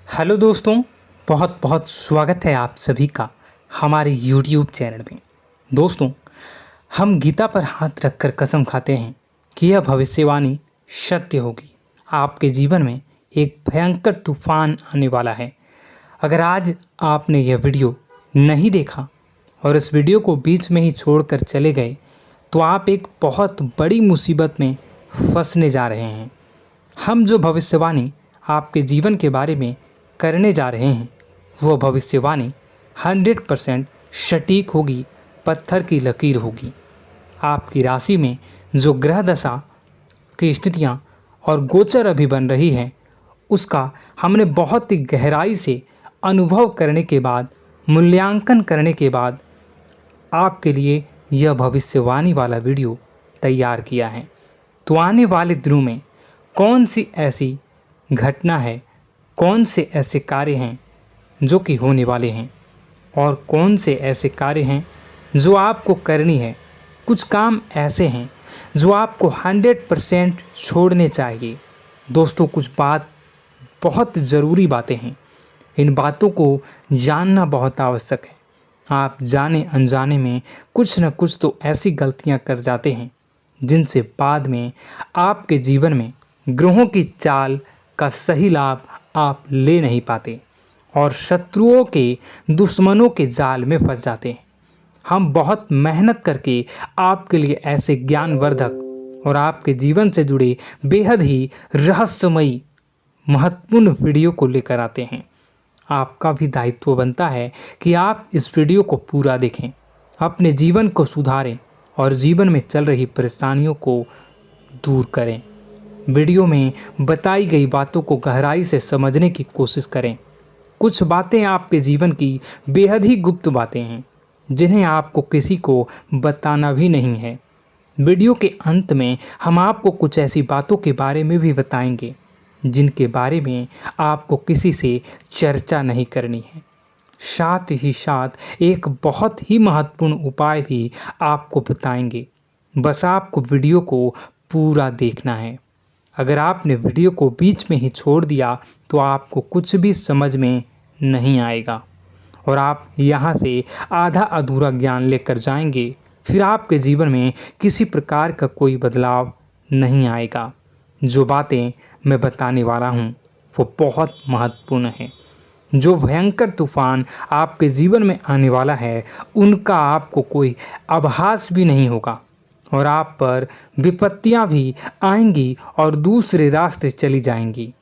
Hello दोस्तों, बहुत बहुत स्वागत है आप सभी का हमारे YouTube चैनल में। दोस्तों, हम गीता पर हाथ रखकर कसम खाते हैं कि यह भविष्यवाणी सत्य होगी। आपके जीवन में एक भयंकर तूफान आने वाला है। अगर आज आपने यह वीडियो नहीं देखा और इस वीडियो को बीच में ही छोड़कर चले गए तो आप एक बहुत बड़ी मुसीबत में फंसने जा रहे हैं। हम जो भविष्यवाणी आपके जीवन के बारे में करने जा रहे हैं वो भविष्यवाणी 100% सटीक होगी, पत्थर की लकीर होगी। आपकी राशि में जो ग्रह दशा की स्थितियां और गोचर अभी बन रही है उसका हमने बहुत ही गहराई से अनुभव करने के बाद, मूल्यांकन करने के बाद आपके लिए यह भविष्यवाणी वाला वीडियो तैयार किया है। तो आने वाले दिनों में कौन सी ऐसी घटना है, कौन से ऐसे कार्य हैं जो कि होने वाले हैं और कौन से ऐसे कार्य हैं जो आपको करनी है। कुछ काम ऐसे हैं जो आपको 100% छोड़ने चाहिए। दोस्तों, कुछ बात बहुत ज़रूरी बातें हैं। इन बातों को जानना बहुत आवश्यक है। आप जाने अनजाने में कुछ न कुछ तो ऐसी गलतियां कर जाते हैं जिनसे बाद में आपके जीवन में ग्रहों की चाल का सही लाभ आप ले नहीं पाते और शत्रुओं के, दुश्मनों के जाल में फंस जाते हैं। हम बहुत मेहनत करके आपके लिए ऐसे ज्ञानवर्धक और आपके जीवन से जुड़े बेहद ही रहस्यमयी महत्वपूर्ण वीडियो को लेकर आते हैं। आपका भी दायित्व बनता है कि आप इस वीडियो को पूरा देखें, अपने जीवन को सुधारें और जीवन में चल रही परेशानियों को दूर करें। वीडियो में बताई गई बातों को गहराई से समझने की कोशिश करें। कुछ बातें आपके जीवन की बेहद ही गुप्त बातें हैं जिन्हें आपको किसी को बताना भी नहीं है। वीडियो के अंत में हम आपको कुछ ऐसी बातों के बारे में भी बताएंगे जिनके बारे में आपको किसी से चर्चा नहीं करनी है। साथ ही साथ एक बहुत ही महत्वपूर्ण उपाय भी आपको बताएंगे। बस आपको वीडियो को पूरा देखना है। अगर आपने वीडियो को बीच में ही छोड़ दिया तो आपको कुछ भी समझ में नहीं आएगा और आप यहाँ से आधा अधूरा ज्ञान लेकर जाएंगे। फिर आपके जीवन में किसी प्रकार का कोई बदलाव नहीं आएगा। जो बातें मैं बताने वाला हूँ वो बहुत महत्वपूर्ण है। जो भयंकर तूफान आपके जीवन में आने वाला है उनका आपको कोई आभास भी नहीं होगा और आप पर विपत्तियां भी आएंगी और दूसरे रास्ते चली जाएंगी।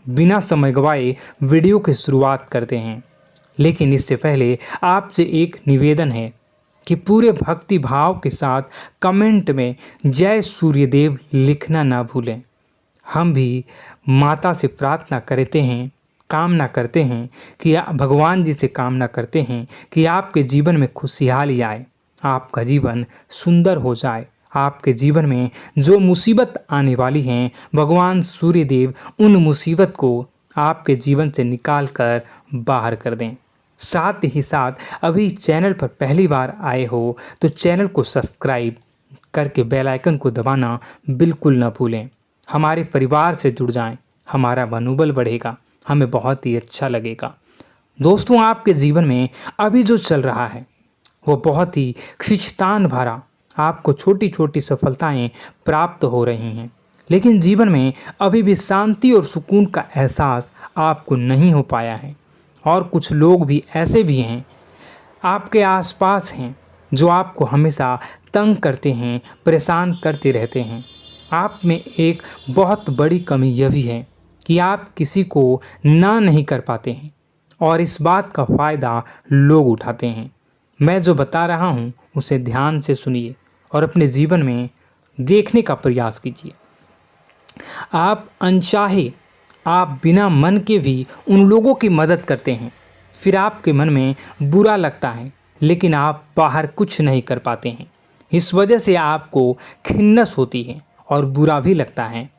बिना समय गवाए वीडियो की शुरुआत करते हैं, लेकिन इससे पहले आपसे एक निवेदन है कि पूरे भक्ति भाव के साथ कमेंट में जय सूर्यदेव लिखना ना भूलें। हम भी माता से प्रार्थना करते हैं, कामना करते हैं कि भगवान जी से कामना करते हैं कि आपके जीवन में खुशहाली आए, आपका जीवन सुंदर हो जाए। आपके जीवन में जो मुसीबत आने वाली हैं भगवान सूर्यदेव उन मुसीबत को आपके जीवन से निकाल कर बाहर कर दें। साथ ही साथ अभी चैनल पर पहली बार आए हो तो चैनल को सब्सक्राइब करके बेल आइकन को दबाना बिल्कुल न भूलें। हमारे परिवार से जुड़ जाएं, हमारा मनोबल बढ़ेगा, हमें बहुत ही अच्छा लगेगा। दोस्तों, आपके जीवन में अभी जो चल रहा है वो बहुत ही खींचतान भरा, आपको छोटी छोटी सफलताएं प्राप्त हो रही हैं, लेकिन जीवन में अभी भी शांति और सुकून का एहसास आपको नहीं हो पाया है। और कुछ लोग भी ऐसे भी हैं आपके आसपास हैं जो आपको हमेशा तंग करते हैं, परेशान करते रहते हैं। आप में एक बहुत बड़ी कमी यह भी है कि आप किसी को ना नहीं कर पाते हैं और इस बात का फ़ायदा लोग उठाते हैं। मैं जो बता रहा हूँ उसे ध्यान से सुनिए और अपने जीवन में देखने का प्रयास कीजिए। आप अनचाहे, आप बिना मन के भी उन लोगों की मदद करते हैं, फिर आपके मन में बुरा लगता है लेकिन आप बाहर कुछ नहीं कर पाते हैं। इस वजह से आपको खिन्नस होती है और बुरा भी लगता है।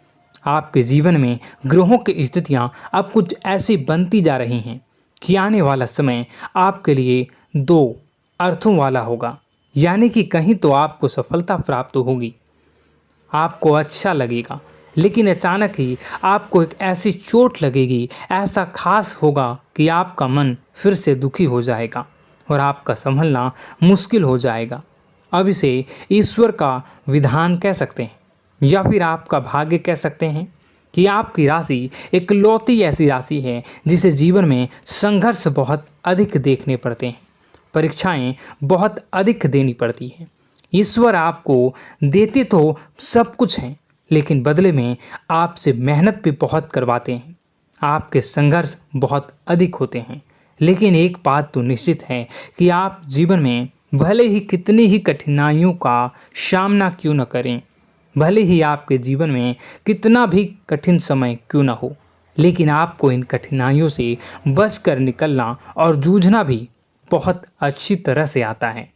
आपके जीवन में ग्रहों की स्थितियाँ अब कुछ ऐसी बनती जा रही हैं कि आने वाला समय आपके लिए दो अर्थों वाला होगा। यानी कि कहीं तो आपको सफलता प्राप्त होगी, आपको अच्छा लगेगा लेकिन अचानक ही आपको एक ऐसी चोट लगेगी, ऐसा खास होगा कि आपका मन फिर से दुखी हो जाएगा और आपका संभलना मुश्किल हो जाएगा। अब इसे ईश्वर का विधान कह सकते हैं या फिर आपका भाग्य कह सकते हैं कि आपकी राशि इकलौती ऐसी राशि है जिसे जीवन में संघर्ष बहुत अधिक देखने पड़ते हैं, परीक्षाएं बहुत अधिक देनी पड़ती हैं। ईश्वर आपको देते तो सब कुछ हैं, लेकिन बदले में आपसे मेहनत भी बहुत करवाते हैं। आपके संघर्ष बहुत अधिक होते हैं, लेकिन एक बात तो निश्चित है कि आप जीवन में भले ही कितनी ही कठिनाइयों का सामना क्यों न करें, भले ही आपके जीवन में कितना भी कठिन समय क्यों न हो, लेकिन आपको इन कठिनाइयों से बच कर निकलना और जूझना भी बहुत अच्छी तरह से आता है।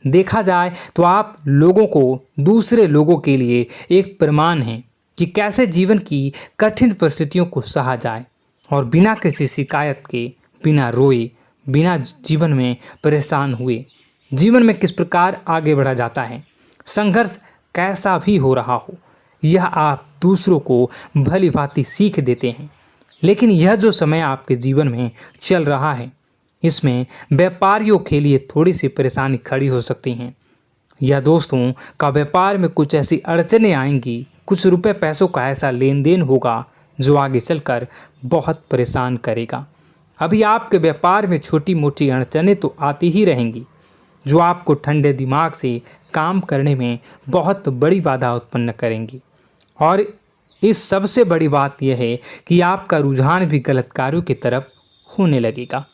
देखा जाए तो आप लोगों को दूसरे लोगों के लिए एक प्रमाण हैं कि कैसे जीवन की कठिन परिस्थितियों को सहा जाए और बिना किसी शिकायत के, बिना रोए, बिना जीवन में परेशान हुए जीवन में किस प्रकार आगे बढ़ा जाता है। संघर्ष कैसा भी हो रहा हो, यह आप दूसरों को भली भांति सीख देते हैं। लेकिन यह जो समय आपके जीवन में चल रहा है, इसमें व्यापारियों के लिए थोड़ी सी परेशानी खड़ी हो सकती हैं या दोस्तों का व्यापार में कुछ ऐसी अड़चनें आएंगी, कुछ रुपए पैसों का ऐसा लेन देन होगा जो आगे चलकर बहुत परेशान करेगा। अभी आपके व्यापार में छोटी मोटी अड़चनें तो आती ही रहेंगी जो आपको ठंडे दिमाग से काम करने में बहुत बड़ी बाधा उत्पन्न करेंगी। और इस सबसे बड़ी बात यह है कि आपका रुझान भी गलत कार्यों की तरफ होने लगेगा,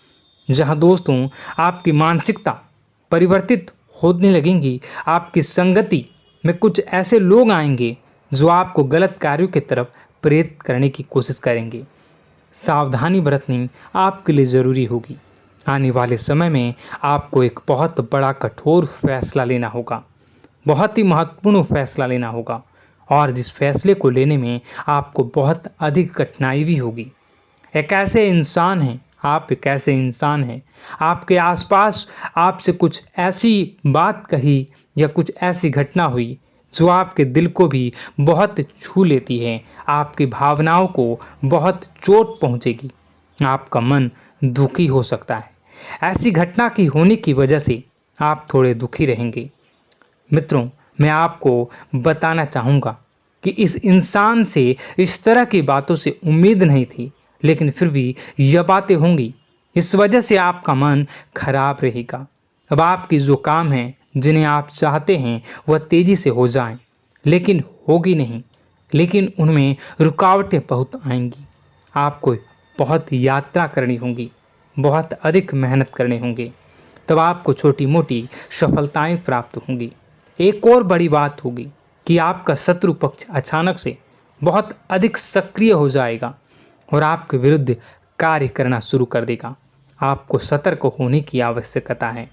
जहां दोस्तों आपकी मानसिकता परिवर्तित होने लगेंगी। आपकी संगति में कुछ ऐसे लोग आएंगे जो आपको गलत कार्यों की तरफ प्रेरित करने की कोशिश करेंगे। सावधानी बरतनी आपके लिए ज़रूरी होगी। आने वाले समय में आपको एक बहुत बड़ा कठोर फैसला लेना होगा, बहुत ही महत्वपूर्ण फैसला लेना होगा, और जिस फैसले को लेने में आपको बहुत अधिक कठिनाई भी होगी। एक ऐसे इंसान हैं, आप एक ऐसे इंसान हैं, आपके आसपास आपसे कुछ ऐसी बात कही या कुछ ऐसी घटना हुई जो आपके दिल को भी बहुत छू लेती है, आपकी भावनाओं को बहुत चोट पहुंचेगी, आपका मन दुखी हो सकता है। ऐसी घटना की होने की वजह से आप थोड़े दुखी रहेंगे। मित्रों, मैं आपको बताना चाहूँगा कि इस इंसान से इस तरह की बातों से उम्मीद नहीं थी, लेकिन फिर भी यह बातें होंगी। इस वजह से आपका मन खराब रहेगा। अब आपकी जो काम है, जिन्हें आप चाहते हैं वह तेज़ी से हो जाएं, लेकिन होगी नहीं, लेकिन उनमें रुकावटें बहुत आएंगी। आपको बहुत यात्रा करनी होगी, बहुत अधिक मेहनत करने होंगे, तब आपको छोटी मोटी सफलताएं प्राप्त होंगी। एक और बड़ी बात होगी कि आपका शत्रु पक्ष अचानक से बहुत अधिक सक्रिय हो जाएगा और आपके विरुद्ध कार्य करना शुरू कर देगा। आपको सतर्क होने की आवश्यकता है।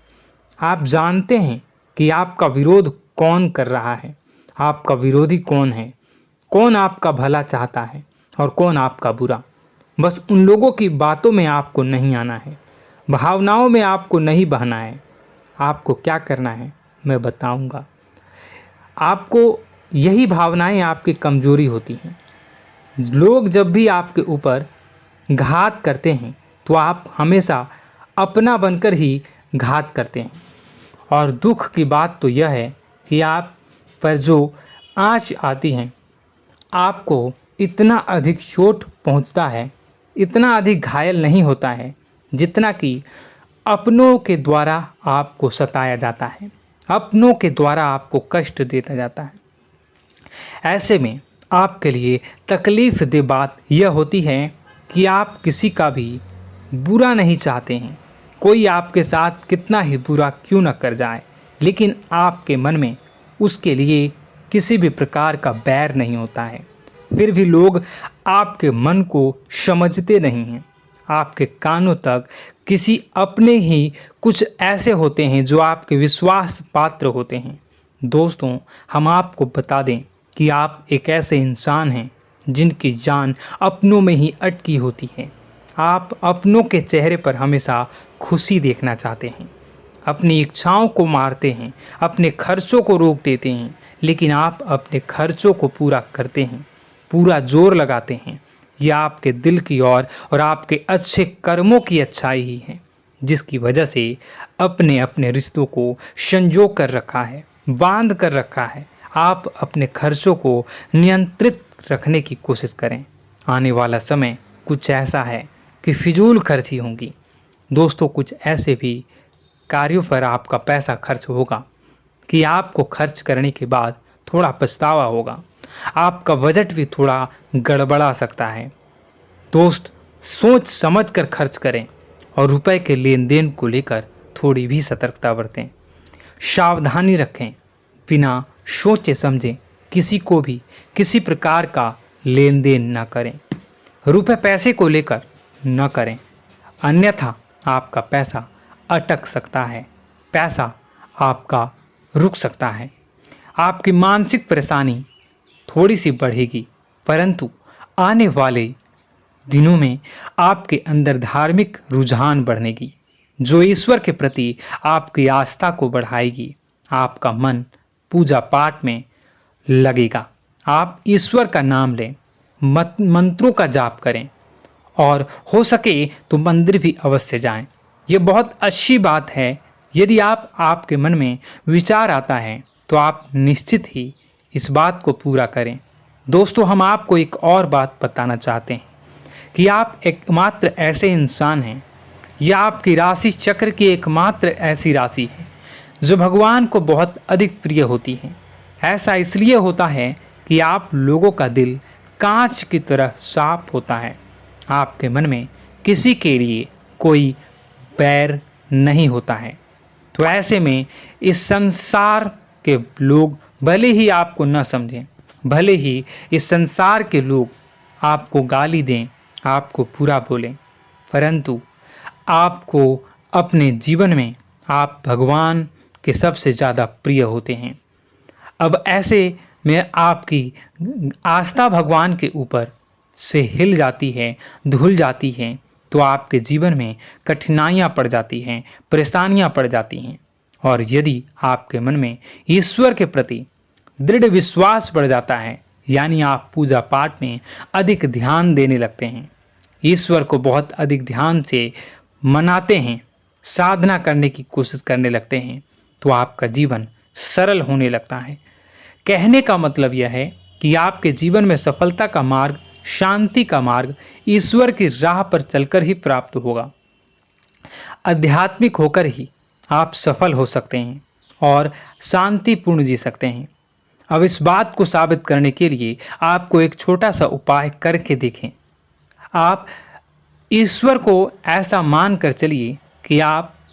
आप जानते हैं कि आपका विरोध कौन कर रहा है, आपका विरोधी कौन है, कौन आपका भला चाहता है और कौन आपका बुरा। बस उन लोगों की बातों में आपको नहीं आना है, भावनाओं में आपको नहीं बहना है। आपको क्या करना है मैं बताऊंगा। आपको यही भावनाएं आपकी कमजोरी होती हैं। लोग जब भी आपके ऊपर घात करते हैं तो आप हमेशा अपना बनकर ही घात करते हैं। और दुख की बात तो यह है कि आप पर जो आँच आती है, आपको इतना अधिक चोट पहुंचता है, इतना अधिक घायल नहीं होता है जितना कि अपनों के द्वारा आपको सताया जाता है, अपनों के द्वारा आपको कष्ट देता जाता है। ऐसे में आपके लिए तकलीफ दे बात यह होती है कि आप किसी का भी बुरा नहीं चाहते हैं। कोई आपके साथ कितना ही बुरा क्यों न कर जाए, लेकिन आपके मन में उसके लिए किसी भी प्रकार का बैर नहीं होता है। फिर भी लोग आपके मन को समझते नहीं हैं। आपके कानों तक किसी अपने ही कुछ ऐसे होते हैं जो आपके विश्वास पात्र होते हैं। दोस्तों, हम आपको बता दें कि आप एक ऐसे इंसान हैं जिनकी जान अपनों में ही अटकी होती है। आप अपनों के चेहरे पर हमेशा खुशी देखना चाहते हैं, अपनी इच्छाओं को मारते हैं, अपने खर्चों को रोक देते हैं, लेकिन आप अपने खर्चों को पूरा करते हैं। पूरा जोर लगाते हैं, यह आपके दिल की और आपके अच्छे कर्मों की अच्छाई ही है, जिसकी वजह से अपने अपने रिश्तों को संजो कर रखा है, बांध कर रखा है। आप अपने खर्चों को नियंत्रित रखने की कोशिश करें। आने वाला समय कुछ ऐसा है कि फिजूल खर्ची होंगी। दोस्तों, कुछ ऐसे भी कार्यों पर आपका पैसा खर्च होगा कि आपको खर्च करने के बाद थोड़ा पछतावा होगा। आपका बजट भी थोड़ा गड़बड़ा सकता है। दोस्त, सोच समझ कर खर्च करें और रुपए के लेन देन को लेकर थोड़ी भी सतर्कता बरतें। सावधानी रखें, बिना सोचे समझे किसी को भी किसी प्रकार का लेन देन न करें। रुपए पैसे को लेकर न करें, अन्यथा आपका पैसा अटक सकता है, पैसा आपका रुक सकता है। आपकी मानसिक परेशानी थोड़ी सी बढ़ेगी, परंतु आने वाले दिनों में आपके अंदर धार्मिक रुझान बढ़नेगी, जो ईश्वर के प्रति आपकी आस्था को बढ़ाएगी। आपका मन पूजा पाठ में लगेगा। आप ईश्वर का नाम लें, मंत्रों का जाप करें और हो सके तो मंदिर भी अवश्य जाएं। ये बहुत अच्छी बात है। यदि आपके मन में विचार आता है तो आप निश्चित ही इस बात को पूरा करें। दोस्तों, हम आपको एक और बात बताना चाहते हैं कि आप एकमात्र ऐसे इंसान हैं, यह आपकी राशि चक्र की एकमात्र ऐसी राशि है जो भगवान को बहुत अधिक प्रिय होती है। ऐसा इसलिए होता है कि आप लोगों का दिल कांच की तरह साफ होता है। आपके मन में किसी के लिए कोई बैर नहीं होता है। तो ऐसे में इस संसार के लोग भले ही आपको न समझें, भले ही इस संसार के लोग आपको गाली दें, आपको बुरा बोलें, परंतु आपको अपने जीवन में आप भगवान के सबसे ज़्यादा प्रिय होते हैं। अब ऐसे में आपकी आस्था भगवान के ऊपर से हिल जाती है, धुल जाती है, तो आपके जीवन में कठिनाइयाँ पड़ जाती हैं, परेशानियाँ पड़ जाती हैं। और यदि आपके मन में ईश्वर के प्रति दृढ़ विश्वास बढ़ जाता है, यानी आप पूजा पाठ में अधिक ध्यान देने लगते हैं, ईश्वर को बहुत अधिक ध्यान से मनाते हैं, साधना करने की कोशिश करने लगते हैं, तो आपका जीवन सरल होने लगता है। कहने का मतलब यह है कि आपके जीवन में सफलता का मार्ग, शांति का मार्ग ईश्वर की राह पर चलकर ही प्राप्त होगा। आध्यात्मिक होकर ही आप सफल हो सकते हैं और शांतिपूर्ण जी सकते हैं। अब इस बात को साबित करने के लिए आपको एक छोटा सा उपाय करके देखें। आप ईश्वर को ऐसा मान कर चलिए कि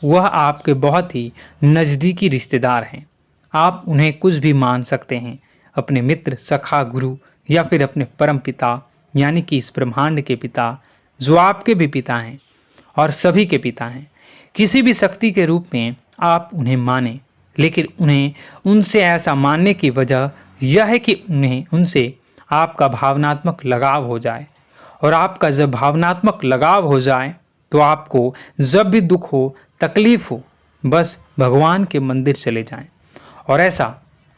वह आपके बहुत ही नज़दीकी रिश्तेदार हैं। आप उन्हें कुछ भी मान सकते हैं, अपने मित्र, सखा, गुरु या फिर अपने परम पिता, यानी कि इस ब्रह्मांड के पिता, जो आपके भी पिता हैं और सभी के पिता हैं। किसी भी शक्ति के रूप में आप उन्हें मानें, लेकिन उन्हें उनसे ऐसा मानने की वजह यह है कि उनसे आपका भावनात्मक लगाव हो जाए। और आपका जब भावनात्मक लगाव हो जाए तो आपको जब भी दुख हो, तकलीफ हो, बस भगवान के मंदिर चले जाएं और ऐसा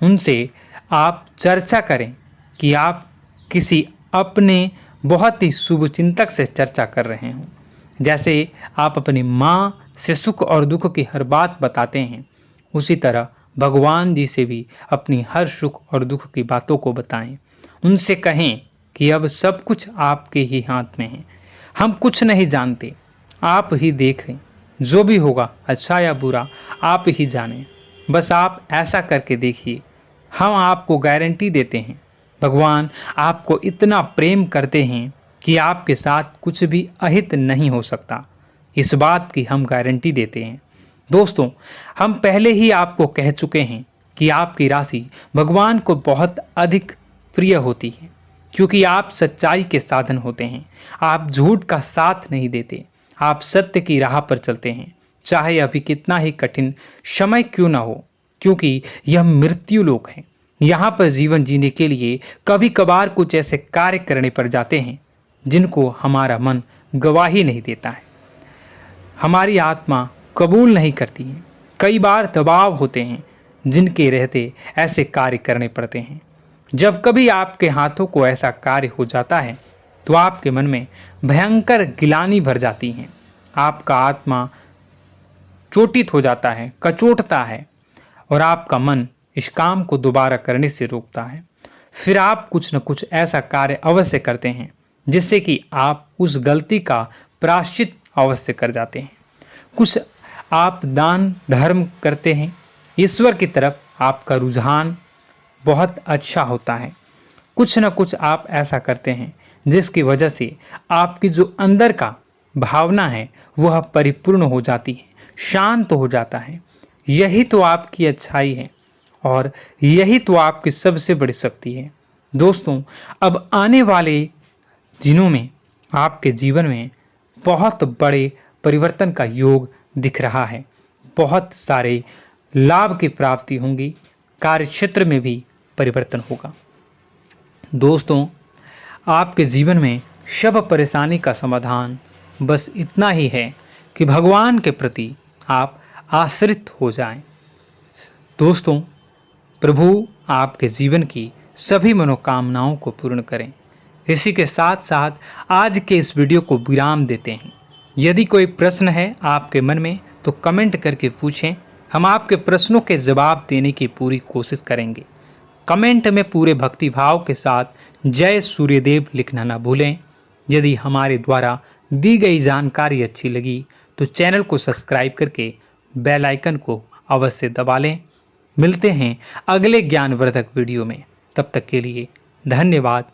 उनसे आप चर्चा करें कि आप किसी अपने बहुत ही शुभचिंतक से चर्चा कर रहे हों। जैसे आप अपनी माँ से सुख और दुख की हर बात बताते हैं, उसी तरह भगवान जी से भी अपनी हर सुख और दुख की बातों को बताएं। उनसे कहें कि अब सब कुछ आपके ही हाथ में है, हम कुछ नहीं जानते, आप ही देखें, जो भी होगा अच्छा या बुरा आप ही जानें। बस आप ऐसा करके देखिए, हम आपको गारंटी देते हैं भगवान आपको इतना प्रेम करते हैं कि आपके साथ कुछ भी अहित नहीं हो सकता। इस बात की हम गारंटी देते हैं। दोस्तों, हम पहले ही आपको कह चुके हैं कि आपकी राशि भगवान को बहुत अधिक प्रिय होती है, क्योंकि आप सच्चाई के साधन होते हैं। आप झूठ का साथ नहीं देते, आप सत्य की राह पर चलते हैं, चाहे अभी कितना ही कठिन समय क्यों ना हो, क्योंकि यह मृत्यु लोक है। यहाँ पर जीवन जीने के लिए कभी कभार कुछ ऐसे कार्य करने पड़ जाते हैं जिनको हमारा मन गवाही नहीं देता है, हमारी आत्मा कबूल नहीं करती है। कई बार दबाव होते हैं जिनके रहते ऐसे कार्य करने पड़ते हैं। जब कभी आपके हाथों को ऐसा कार्य हो जाता है तो आपके मन में भयंकर गिलानी भर जाती है। आपका आत्मा चोटित हो जाता है, कचोटता है और आपका मन इस काम को दोबारा करने से रोकता है। फिर आप कुछ न कुछ ऐसा कार्य अवश्य करते हैं जिससे कि आप उस गलती का प्रायश्चित अवश्य कर जाते हैं। कुछ आप दान धर्म करते हैं। ईश्वर की तरफ आपका रुझान बहुत अच्छा होता है। कुछ न कुछ आप ऐसा करते हैं जिसकी वजह से आपकी जो अंदर का भावना है वह परिपूर्ण हो जाती है, शांत हो जाता है। यही तो आपकी अच्छाई है और यही तो आपकी सबसे बड़ी शक्ति है। दोस्तों, अब आने वाले दिनों में आपके जीवन में बहुत बड़े परिवर्तन का योग दिख रहा है। बहुत सारे लाभ की प्राप्ति होंगी, कार्यक्षेत्र में भी परिवर्तन होगा। दोस्तों, आपके जीवन में सब परेशानी का समाधान बस इतना ही है कि भगवान के प्रति आप आश्रित हो जाएं। दोस्तों, प्रभु आपके जीवन की सभी मनोकामनाओं को पूर्ण करें। इसी के साथ साथ आज के इस वीडियो को विराम देते हैं। यदि कोई प्रश्न है आपके मन में तो कमेंट करके पूछें, हम आपके प्रश्नों के जवाब देने की पूरी कोशिश करेंगे। कमेंट में पूरे भक्तिभाव के साथ जय सूर्यदेव लिखना ना भूलें। यदि हमारे द्वारा दी गई जानकारी अच्छी लगी तो चैनल को सब्सक्राइब करके बेल आइकन को अवश्य दबा लें। मिलते हैं अगले ज्ञानवर्धक वीडियो में। तब तक के लिए धन्यवाद।